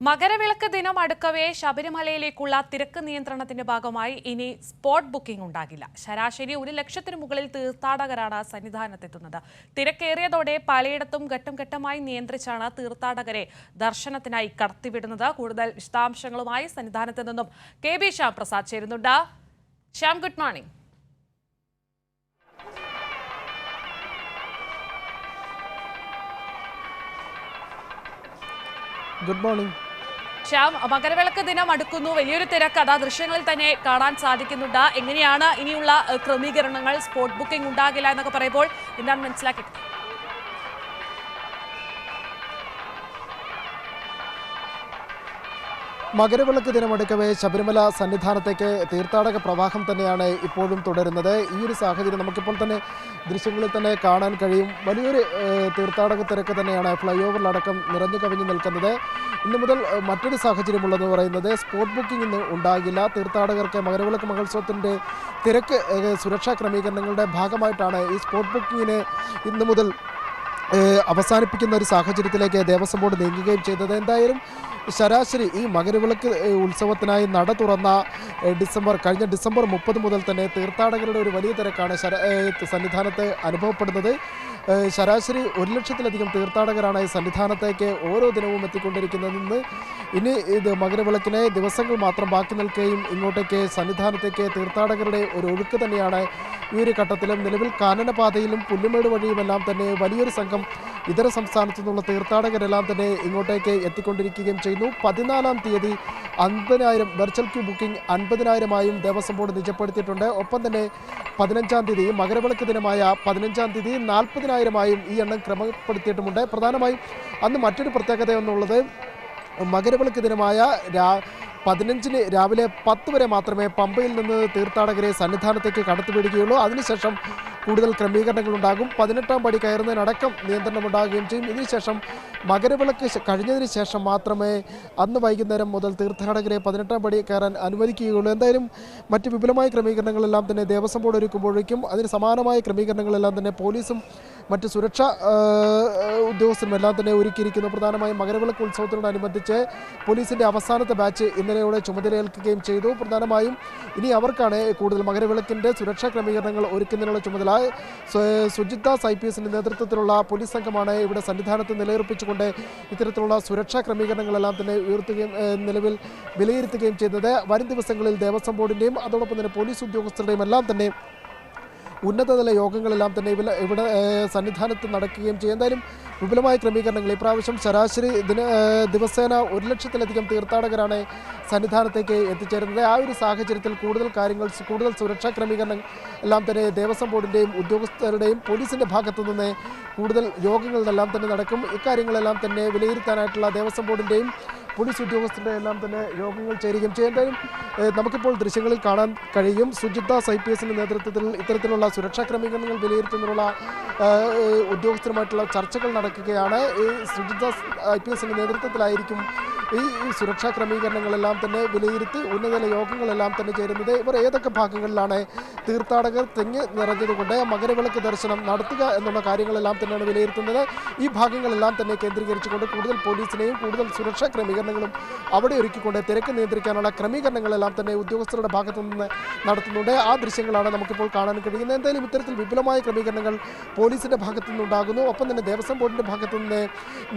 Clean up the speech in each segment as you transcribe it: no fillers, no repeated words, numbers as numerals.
മകരവിളക്ക് ദിനം അടുക്കവേ ശബരിമലയിലേക്കുള്ള തിരക്ക് നിയന്ത്രണത്തിന്റെ ഭാഗമായി ഇനി സ്പോട്ട് ബുക്കിംഗ് ഉണ്ടാകില്ല. ശരാശരി 1 ലക്ഷത്തിന് മുകളിൽ തീർത്ഥാടകരാണ് സന്നിധാനത്തെത്തുന്നത്. തിരക്കേറിയതോടെ പലയിടത്തും ഘട്ടം ഘട്ടമായി നിയന്ത്രിച്ചാണ് തീർത്ഥാടകരെ ദർശനത്തിനായി കടത്തിവിടുന്നത്. കൂടുതൽ വിശദാംശങ്ങളുമായി സന്നിധാനത്ത് നിന്നും KB ശ്യാം പ്രസാദ് ചേരുന്നുണ്ട്. Shyam, good morning. Good morning Shyam, Makaravilakku ദിനം അടുക്കുന്നു. വലിയൊരു തിരക്ക് അതാ ദൃശ്യങ്ങളിൽ തന്നെ കാണാൻ സാധിക്കുന്നുണ്ട്. എങ്ങനെയാണ് ഇനിയുള്ള ക്രമീകരണങ്ങൾ? സ്പോട്ട് ബുക്കിംഗ് ഉണ്ടാകില്ല എന്നൊക്കെ പറയുമ്പോൾ എന്താണ് മനസ്സിലാക്കിയത്? മകരവിളക്ക് ദിനമെടുക്കവേ ശബരിമല സന്നിധാനത്തേക്ക് തീർത്ഥാടക പ്രവാഹം തന്നെയാണ് ഇപ്പോഴും തുടരുന്നത്. ഈ ഒരു സാഹചര്യം നമുക്കിപ്പോൾ തന്നെ ദൃശ്യങ്ങളിൽ തന്നെ കാണാൻ കഴിയും. വലിയൊരു തീർത്ഥാടക തിരക്ക് തന്നെയാണ് ഫ്ലൈ ഓവറിലടക്കം നിറഞ്ഞു കവിഞ്ഞു നിൽക്കുന്നത്. ഇന്നു മുതൽ മറ്റൊരു സാഹചര്യമുള്ളതെന്ന് പറയുന്നത് സ്പോട്ട് ബുക്കിംഗ് ഇന്ന് ഉണ്ടാകില്ല. തീർത്ഥാടകർക്ക് മകരവിളക്ക് മഹോത്സവത്തിൻ്റെ തിരക്ക് സുരക്ഷാ ക്രമീകരണങ്ങളുടെ ഭാഗമായിട്ടാണ് ഈ സ്പോട്ട് ബുക്കിങ്ങിന് ഇന്നു മുതൽ അവസാനിപ്പിക്കുന്ന ഒരു സാഹചര്യത്തിലേക്ക് ദേവസ്വം ബോർഡ് നീങ്ങുകയും ചെയ്തത്. എന്തായാലും ശരാശരി ഈ മകരവിളക്ക് ഉത്സവത്തിനായി നട തുറന്ന കഴിഞ്ഞ ഡിസംബർ 30 മുതൽ തന്നെ തീർത്ഥാടകരുടെ ഒരു വലിയ തിരക്കാണ് സന്നിധാനത്ത് അനുഭവപ്പെടുന്നത്. ശരാശരി 1 ലക്ഷത്തിലധികം തീർത്ഥാടകരാണ് ഈ സന്നിധാനത്തേക്ക് ഓരോ ദിനവും എത്തിക്കൊണ്ടിരിക്കുന്നതെന്ന്. ഇനി ഇത് മകരവിളക്കിന് ദിവസങ്ങൾ മാത്രം ബാക്കി നിൽക്കുകയും ഇങ്ങോട്ടേക്ക് സന്നിധാനത്തേക്ക് തീർത്ഥാടകരുടെ ഒരു ഒഴുക്ക് തന്നെയാണ് ഈ ഒരു ഘട്ടത്തിലും. നിലവിൽ കാനനപാതയിലും പുല്ലുമേട് വഴിയുമെല്ലാം തന്നെ വലിയൊരു സംഘം ഇതര സംസ്ഥാനത്തു നിന്നുള്ള തീർത്ഥാടകരെല്ലാം തന്നെ ഇങ്ങോട്ടേക്ക് എത്തിക്കൊണ്ടിരിക്കുകയും ചെയ്യുന്നു. 14-ാം തീയതി 50,000 വെർച്വൽ ക്യൂ ബുക്കിംഗ് 50,000-ആയും ദേവസ്വം ബോർഡ് നിജപ്പെടുത്തിയിട്ടുണ്ട്. ഒപ്പം തന്നെ 15-ാം തീയതി മകരവിളക്ക് ദിനമായ 15-ാം തീയതി 40,000-ആയും ഈ എണ്ണം ക്രമപ്പെടുത്തിയിട്ടുമുണ്ട്. പ്രധാനമായും അന്ന് മറ്റൊരു പ്രത്യേകത എന്നുള്ളത് മകരവിളക്ക് ദിനമായ 15-ന് രാവിലെ 10 വരെ മാത്രമേ പമ്പയിൽ നിന്ന് തീർത്ഥാടകരെ സന്നിധാനത്തേക്ക് കടത്തിവിടുകയുള്ളൂ. അതിനുശേഷം കൂടുതൽ ക്രമീകരണങ്ങൾ ഉണ്ടാകും. 18-ാം പടി കയറുന്നതിനടക്കം നിയന്ത്രണം ഉണ്ടാകുകയും ചെയ്യും. ഇതിനുശേഷം മകരവിളക്ക് കഴിഞ്ഞതിന് ശേഷം മാത്രമേ അന്ന് വൈകുന്നേരം മുതൽ തീർത്ഥാടകരെ 18-ാം പടി കയറാൻ അനുവദിക്കുകയുള്ളൂ. എന്തായാലും മറ്റ് വിപുലമായ ക്രമീകരണങ്ങളെല്ലാം തന്നെ ദേവസ്വം ബോർഡ് ഒരുക്കുമ്പോഴേക്കും അതിന് സമാനമായ ക്രമീകരണങ്ങളെല്ലാം തന്നെ പോലീസും മറ്റ് സുരക്ഷാ ഉദ്യോഗസ്ഥരും എല്ലാം തന്നെ ഒരുക്കിയിരിക്കുന്നു. പ്രധാനമായും മകരവിളക്ക് ഉത്സവത്തിനോടനുബന്ധിച്ച് പോലീസിൻ്റെ അവസാനത്തെ ബാച്ച് ഇന്നലെയോടെ ചുമതലയേൽക്കുകയും ചെയ്തു. പ്രധാനമായും ഇനി അവർക്കാണ് കൂടുതൽ മകരവിളക്കിൻ്റെ സുരക്ഷാ ക്രമീകരണങ്ങൾ ഒരുക്കുന്നതിനുള്ള ചുമതല. സുജിത്ദാസ് IPSന്റെ നേതൃത്വത്തിലുള്ള പോലീസ് സംഘമാണ് ഇവിടെ സന്നിധാനത്ത് നിലയുറപ്പിച്ചുകൊണ്ട് ഇത്തരത്തിലുള്ള സുരക്ഷാ ക്രമീകരണങ്ങളെല്ലാം തന്നെ നിലവിൽ വിലയിരുത്തുകയും ചെയ്തത്. വരും ദിവസങ്ങളിൽ ദേവസ്വം ബോർഡിൻ്റെയും അതോടൊപ്പം തന്നെ പോലീസ് ഉദ്യോഗസ്ഥരുടെയും എല്ലാം തന്നെ ഉന്നതതല യോഗങ്ങളെല്ലാം തന്നെ ഇവിടെ സന്നിധാനത്ത് നടക്കുകയും ചെയ്യും. എന്തായാലും വിപുലമായ ക്രമീകരണങ്ങൾ ഇപ്രാവശ്യം ശരാശരി ദിവസേന 1 ലക്ഷത്തിലധികം തീർത്ഥാടകരാണ് സന്നിധാനത്തേക്ക് എത്തിച്ചേരുന്നത്. ആ ഒരു സാഹചര്യത്തിൽ കൂടുതൽ സുരക്ഷാ ക്രമീകരണം എല്ലാം തന്നെ ദേവസ്വം ബോർഡിൻ്റെയും ഉദ്യോഗസ്ഥരുടെയും പോലീസിൻ്റെ ഭാഗത്തു നിന്ന് കൂടുതൽ യോഗങ്ങളെല്ലാം തന്നെ നടക്കും. ഇക്കാര്യങ്ങളെല്ലാം തന്നെ വിലയിരുത്താനായിട്ടുള്ള ദേവസ്വം ബോർഡിൻ്റെയും പോലീസ് ഉദ്യോഗസ്ഥരുടെ എല്ലാം തന്നെ യോഗങ്ങൾ ചേരുകയും ചെയ്യും. എന്തായാലും നമുക്കിപ്പോൾ ദൃശ്യങ്ങളിൽ കാണാൻ കഴിയും. സുജിത്ദാസ് IPSന്റെ നേതൃത്വത്തിൽ ഇത്തരത്തിലുള്ള സുരക്ഷാ ക്രമീകരണങ്ങൾ വിലയിരുത്തുന്നതിനുള്ള ഉദ്യോഗസ്ഥരുമായിട്ടുള്ള ചർച്ചകൾ നടക്കുകയാണ്. ഈ സുജിത്ദാസ് IPSന്റെ നേതൃത്വത്തിലായിരിക്കും ഈ സുരക്ഷാ ക്രമീകരണങ്ങളെല്ലാം തന്നെ വിലയിരുത്തി ഉന്നതതല യോഗങ്ങളെല്ലാം തന്നെ ചേരുന്നത്. ഇവർ ഏതൊക്കെ ഭാഗങ്ങളിലാണ് തീർത്ഥാടകർ തിങ്ങി നിറഞ്ഞതുകൊണ്ട് മകരവിളക്ക് ദർശനം നടത്തുക എന്നുള്ള കാര്യങ്ങളെല്ലാം തന്നെയാണ് വിലയിരുത്തുന്നത്. ഈ ഭാഗങ്ങളെല്ലാം തന്നെ കേന്ദ്രീകരിച്ചുകൊണ്ട് കൂടുതൽ പോലീസിനെയും കൂടുതൽ സുരക്ഷാ ക്രമീകരണങ്ങളും അവിടെ ഒരുക്കിക്കൊണ്ട് തിരക്ക് നിയന്ത്രിക്കാനുള്ള ക്രമീകരണങ്ങളെല്ലാം തന്നെ ഉദ്യോഗസ്ഥരുടെ ഭാഗത്തു നിന്ന് നടത്തുന്നുണ്ട്. ആ ദൃശ്യങ്ങളാണ് നമുക്കിപ്പോൾ കാണാൻ കഴിയുന്നത്. എന്തായാലും ഇത്തരത്തിൽ വിപുലമായ ക്രമീകരണങ്ങൾ പോലീസിൻ്റെ ഭാഗത്തു നിന്നുണ്ടാകുന്നു. ഒപ്പം തന്നെ ദേവസ്വം ബോർഡിൻ്റെ ഭാഗത്തു നിന്ന്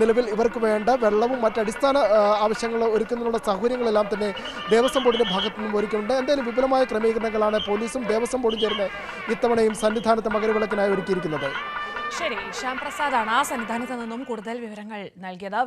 നിലവിൽ ഇവർക്ക് വേണ്ട വെള്ളവും മറ്റടിസ്ഥാന ആവശ്യങ്ങൾ ഒരുക്കുന്നതിനുള്ള സൗകര്യങ്ങളെല്ലാം തന്നെ ദേവസ്വം ബോർഡിൻ്റെ ഭാഗത്തു നിന്നും ഒരുക്കുന്നുണ്ട്. എന്തായാലും വിപുലമായ ക്രമീകരണങ്ങളാണ് പോലീസും ദേവസ്വം ബോർഡും ചേർന്ന് ഇത്തവണയും സന്നിധാനത്ത് മകരവിളക്കിനായി ഒരുക്കിയിരിക്കുന്നത്. ശരി, ശ്യാം പ്രസാദാണ് ആ സന്നിധാനത്ത് നിന്നും കൂടുതൽ വിവരങ്ങൾ നൽകിയത്.